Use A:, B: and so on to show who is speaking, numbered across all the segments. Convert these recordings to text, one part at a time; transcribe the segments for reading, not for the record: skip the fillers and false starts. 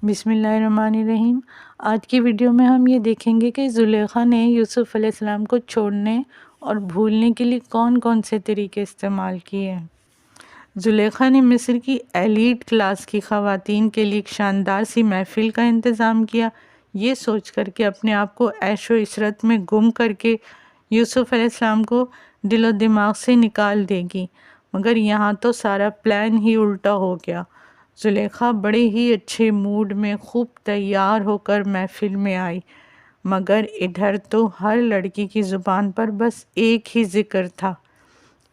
A: بسم اللہ الرحمن الرحیم۔ آج کی ویڈیو میں ہم یہ دیکھیں گے کہ زلیخا نے یوسف علیہ السلام کو چھوڑنے اور بھولنے کے لیے کون کون سے طریقے استعمال کیے ہیں۔ زلیخا نے مصر کی ایلیٹ کلاس کی خواتین کے لیے ایک شاندار سی محفل کا انتظام کیا، یہ سوچ کر کہ اپنے آپ کو عیش و عشرت میں گم کر کے یوسف علیہ السلام کو دل و دماغ سے نکال دے گی، مگر یہاں تو سارا پلان ہی الٹا ہو گیا۔ زلیخا بڑے ہی اچھے موڈ میں خوب تیار ہو کر محفل میں آئی، مگر ادھر تو ہر لڑکی کی زبان پر بس ایک ہی ذکر تھا۔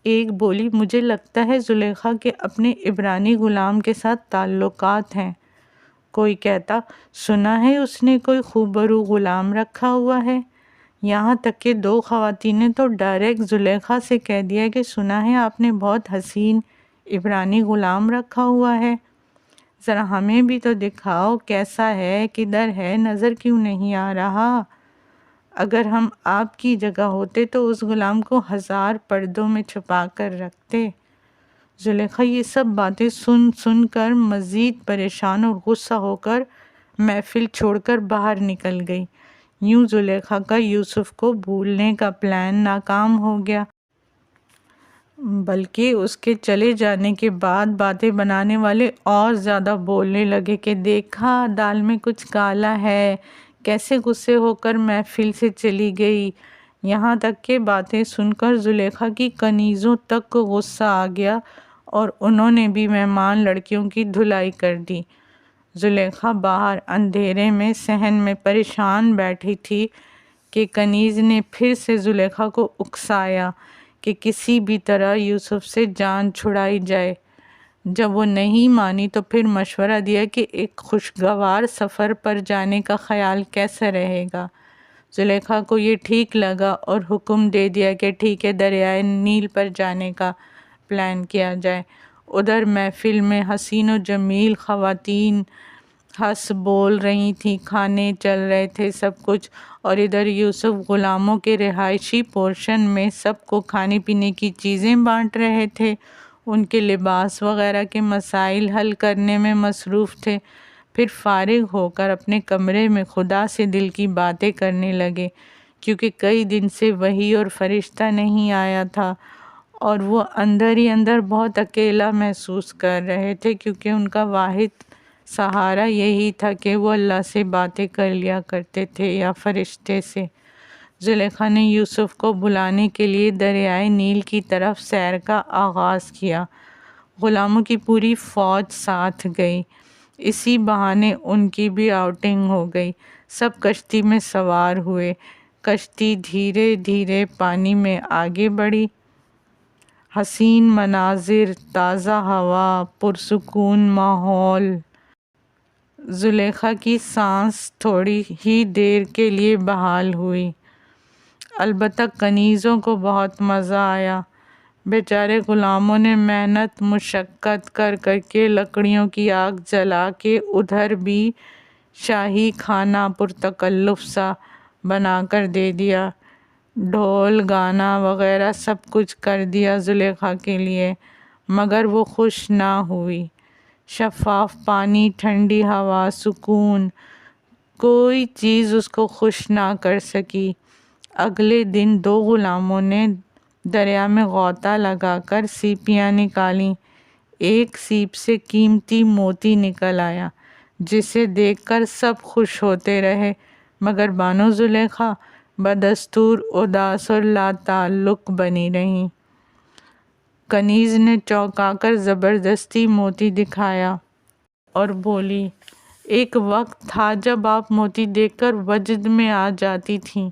A: ایک بولی، مجھے لگتا ہے زلیخا کے اپنے عبرانی غلام کے ساتھ تعلقات ہیں۔ کوئی کہتا، سنا ہے اس نے کوئی خوبرو غلام رکھا ہوا ہے۔ یہاں تک کہ دو خواتین نے تو ڈائریکٹ زلیخا سے کہہ دیا کہ سنا ہے آپ نے بہت حسین عبرانی غلام رکھا ہوا ہے، ذرا ہمیں بھی تو دکھاؤ کیسا ہے، کدھر ہے، نظر کیوں نہیں آ رہا۔ اگر ہم آپ کی جگہ ہوتے تو اس غلام کو 1000 پردوں میں چھپا کر رکھتے۔ زلیخا یہ سب باتیں سن کر مزید پریشان اور غصہ ہو کر محفل چھوڑ کر باہر نکل گئی۔ یوں زلیخا کا یوسف کو بھولنے کا پلان ناکام ہو گیا، بلکہ اس کے چلے جانے کے بعد باتیں بنانے والے اور زیادہ بولنے لگے کہ دیکھا دال میں کچھ کالا ہے، کیسے غصے ہو کر محفل سے چلی گئی۔ یہاں تک کہ باتیں سن کر زلیخا کی کنیزوں تک کو غصہ آ گیا اور انہوں نے بھی مہمان لڑکیوں کی دھلائی کر دی۔ زلیخا باہر اندھیرے میں صحن میں پریشان بیٹھی تھی کہ کنیز نے پھر سے زلیخا کو اکسایا کہ کسی بھی طرح یوسف سے جان چھڑائی جائے۔ جب وہ نہیں مانی تو پھر مشورہ دیا کہ ایک خوشگوار سفر پر جانے کا خیال کیسا رہے گا۔ زلیخا کو یہ ٹھیک لگا اور حکم دے دیا کہ ٹھیک ہے، دریائے نیل پر جانے کا پلان کیا جائے۔ ادھر محفل میں حسین و جمیل خواتین ہنس بول رہی تھیں، کھانے چل رہے تھے، سب کچھ، اور ادھر یوسف غلاموں کے رہائشی پورشن میں سب کو کھانے پینے کی چیزیں بانٹ رہے تھے، ان کے لباس وغیرہ کے مسائل حل کرنے میں مصروف تھے۔ پھر فارغ ہو کر اپنے کمرے میں خدا سے دل کی باتیں کرنے لگے، کیونکہ کئی دن سے وحی اور فرشتہ نہیں آیا تھا اور وہ اندر ہی اندر بہت اکیلا محسوس کر رہے تھے، کیونکہ ان کا واحد سہارا یہی تھا کہ وہ اللہ سے باتیں کر لیا کرتے تھے یا فرشتے سے۔ زلیخا نے یوسف کو بلانے کے لیے دریائے نیل کی طرف سیر کا آغاز کیا۔ غلاموں کی پوری فوج ساتھ گئی، اسی بہانے ان کی بھی آؤٹنگ ہو گئی۔ سب کشتی میں سوار ہوئے، کشتی دھیرے دھیرے پانی میں آگے بڑھی۔ حسین مناظر، تازہ ہوا، پرسکون ماحول۔ زلیخا کی سانس تھوڑی ہی دیر کے لیے بحال ہوئی، البتہ کنیزوں کو بہت مزہ آیا۔ بیچارے غلاموں نے محنت مشقت کر کر کے لکڑیوں کی آگ جلا کے ادھر بھی شاہی کھانا پرتکلف سا بنا کر دے دیا، ڈھول گانا وغیرہ سب کچھ کر دیا زلیخا کے لیے، مگر وہ خوش نہ ہوئی۔ شفاف پانی، ٹھنڈی ہوا، سکون، کوئی چیز اس کو خوش نہ کر سکی۔ اگلے دن دو غلاموں نے دریا میں غوطہ لگا کر سیپیاں نکالیں۔ ایک سیپ سے قیمتی موتی نکل آیا، جسے دیکھ کر سب خوش ہوتے رہے، مگر بانو زلیخا بدستور اداس اور لاتعلق بنی رہیں۔ کنیز نے چونکا کر زبردستی موتی دکھایا اور بولی، ایک وقت تھا جب آپ موتی دیکھ کر وجد میں آ جاتی تھیں۔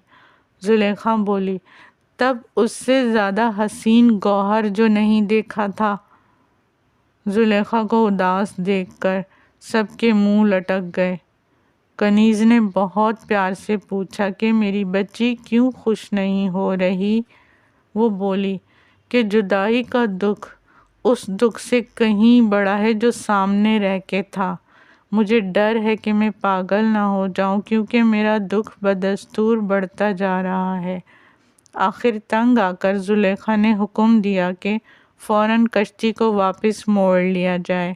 A: زلیخا بولی، تب اس سے زیادہ حسین گوہر جو نہیں دیکھا تھا۔ زلیخا کو اداس دیکھ کر سب کے منہ لٹک گئے۔ کنیز نے بہت پیار سے پوچھا کہ میری بچی کیوں خوش نہیں ہو رہی؟ وہ بولی کہ جدائی کا دکھ اس دکھ سے کہیں بڑا ہے جو سامنے رہ کے تھا۔ مجھے ڈر ہے کہ میں پاگل نہ ہو جاؤں، کیونکہ میرا دکھ بدستور بڑھتا جا رہا ہے۔ آخر تنگ آ کر زلیخا نے حکم دیا کہ فوراً کشتی کو واپس موڑ لیا جائے۔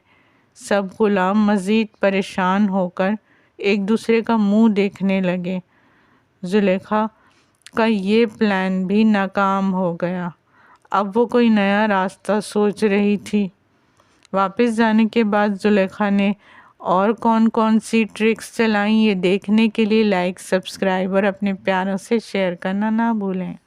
A: سب غلام مزید پریشان ہو کر ایک دوسرے کا منہ دیکھنے لگے۔ زلیخا کا یہ پلان بھی ناکام ہو گیا۔ اب وہ کوئی نیا راستہ سوچ رہی تھی۔ واپس جانے کے بعد زلیخا نے اور کون کون سی ٹرکس چلائیں، یہ دیکھنے کے لیے لائک، سبسکرائب اور اپنے پیاروں سے شیئر کرنا نہ بھولیں۔